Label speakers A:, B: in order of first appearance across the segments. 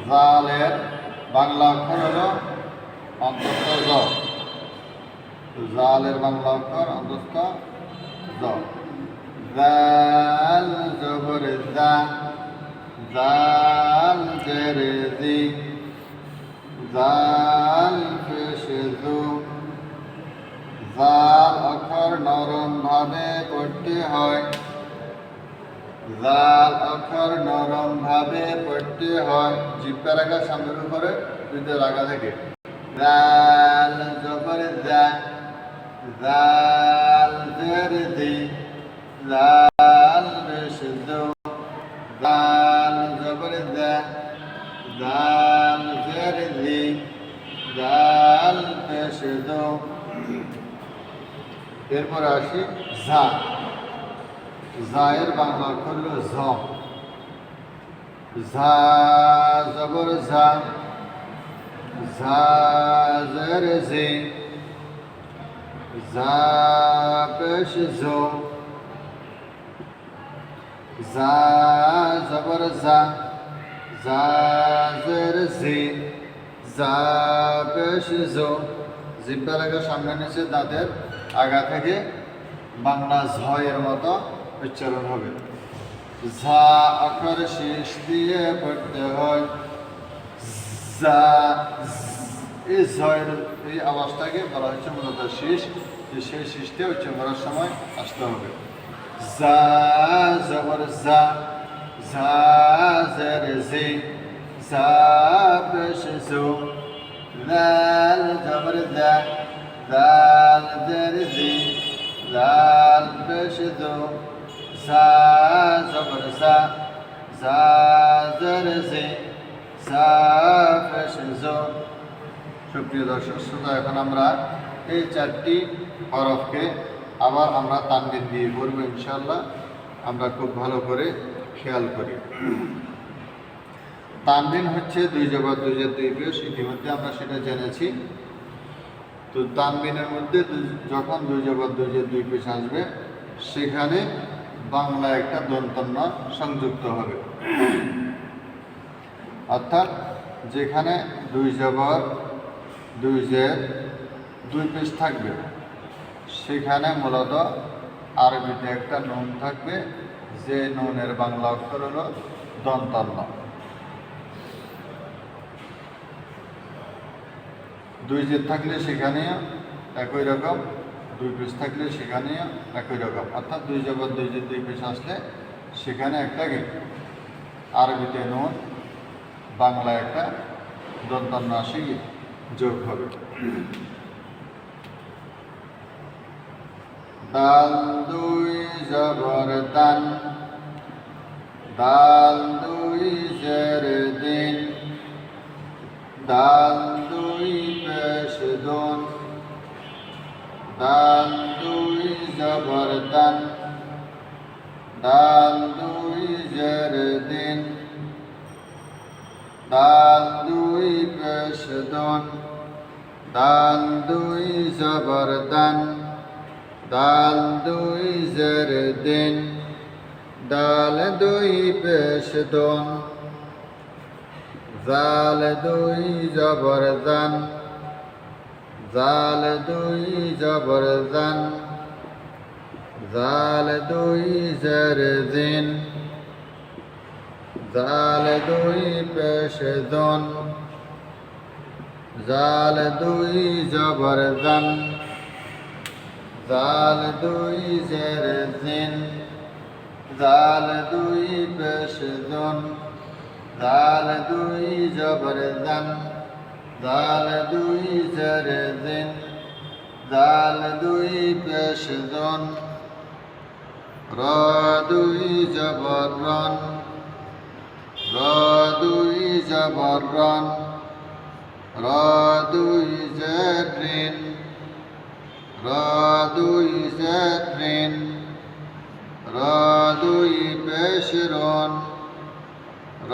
A: জালের বাংলা অক্ষর হলো অন্তস্থ জ। জালের বাংলা অক্ষর অন্তস্থ জ। জাল জবর জা, জাল জের জি, জাল পেশ জু। জাল অক্ষর নরম ভাবে পড়তে হয়, জাল অক্ষর নরম ভাবে পড়তে হয়। জিব্বা রাখা সামনের উপরে দুইটা রাখা থাকে। জাল জবর জা, জাল জের জি, জাল পেশ জু, জাল জবর জা, জাল জের জি, জাল পেশ জু। এরপরে আসি ঝা। জায়ের বাংলা অক্ষর হলো ঝ। ঝা জবর ঝা, ঝা জের ঝি, ঝা পেশ ঝো, ঝা জবর ঝা, ঝা জের ঝি, ঝা পেশ ঝো। জিব্বা রেখা সামনে নিচে দাঁতের আগা থেকে বাংলা ঝ এর মতো উচ্চারণ হবে। ঝা অক্ষর শেষ দিয়ে পড়তে হয়। যা, এই ঝয়ের এই আওয়াজটাকে বলা হচ্ছে মূলত শীষ, যে সেই শীষটা উচ্চারণ করার সময় আসতে হবে। যা জবর যা, যা জের জি, যা পেশ জু, লাল জবর দা, লাল জের জি, লাল পেশ জু, যা জবর যা, যা জের জি, যা পেশ জু। সুপ্রিয় দর্শক শ্রোতা, এখন আমরা এই চারটি হরফকে আবার আমরা তানবিন দিয়ে পড়ব ইনশাআল্লাহ। আমরা খুব ভালো করে খেয়াল করি। তানবিন হচ্ছে দুই জবর দুই জের দুই পেশ, ইতিমধ্যে আমরা সেটা জেনেছি। তো তানবিনের মধ্যে যখন দুই জবর দুই জের দুই পেশ আসবে, সেখানে বাংলা একটা দন্তন্য সংযুক্ত হবে। অর্থাৎ যেখানে দুই জবর দুই জের দুই পেশ থাকবে, সেখানে মূলত আরবিতে একটা নুন থাকবে, যে নুনের বাংলা অক্ষর হলো দন্তন্য। দুই জের থাকলে সেখানে একই রকম, দুই পেশ থাকলে সেখানে একই রকম। অর্থাৎ দুই জবর দুই জের দুই পেশ আসলে সেখানে একটা আরবিতে নুন, বাংলা একটা দন্তন্য আসি যোগ হবে। দাল দুই জবর দান, দাল দুই জের দিন, দাল দুই পেশ দোন, দাল দুই জবর দান, দাল দুই জের দিন, দাল দুই পেশ দোন, দাল দুই জবর দান, দাল দুই জের দিন, দাল দুই পেশ দোন, জাল দুই জবর জান, জাল দুই জবর জান, জাল দুই জের জিন, জাল দুই পেশ জন, জাল দুই জবর জান, জাল দুই জের জিন, জাল দুই পেশ জন, জাল দুই জবর জান, জাল দুই জের জিন, জাল দুই পেশ জন, র দুই জবর রন, র দুই জবর রন, র দুই জের রিন, র দুই জের রিন, র দুই পেশ রন, র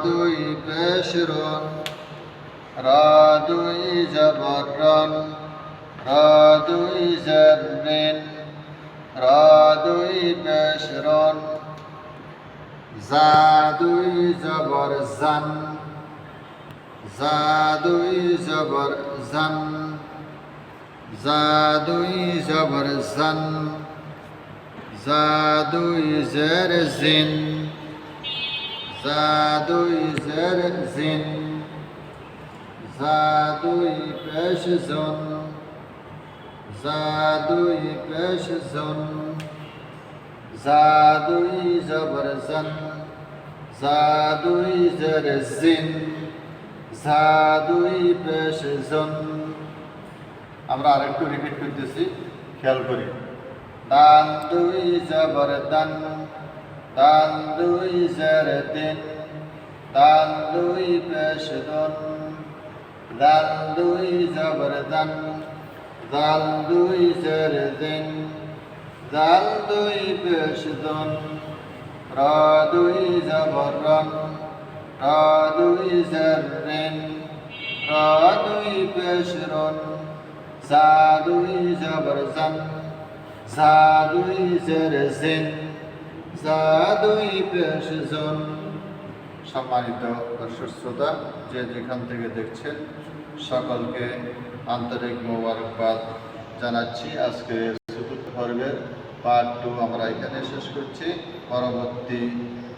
A: দুই পেশ রন, র দুই জবর রন, র দুই জের রিন, র দুই পেশ রন, জা দুই জবর জান, জা দুই জবর জান, জা দুই জবর জান, জা দুই জের জিন, জা দুই জের জিন, জা দুই পেশ জন, জা দুই পেশ জন, জা দুই জবর জান, জা দুই জের জিন, জা দুই পেশ জন। আমরা আরেকটু রিপিট করতেছি, খেয়াল করি। দাল দুই জবর দান, দাল দুই জের দিন, দাল দুই পেশ দন, দাল দুই জবর দান, দাল দুই জের দিন, দাল দুই পেশ দন, র দুই জবর রন, র দুই জের রিন, র দুই পেশ রন, জা দুই জবর জান, জা দুই জের জিন, জা দুই পেশ জন। সম্মানিত দর্শক শ্রোতা, যে যেখান থেকে দেখছেন সকলকে আন্তরিক মোবারকবাদ জানাচ্ছি। আজকে চতুর্থ পর্বের পার্ট 2 আমরা এখানে শেষ করছি। পরবর্তী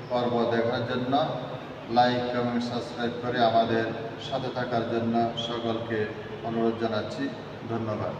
A: পর্ব দেখার জন্য লাইক, কমেন্ট, সাবস্ক্রাইব করে আমাদের সাথে থাকার জন্য সকলকে অনুরোধ জানাচ্ছি। ধন্যবাদ।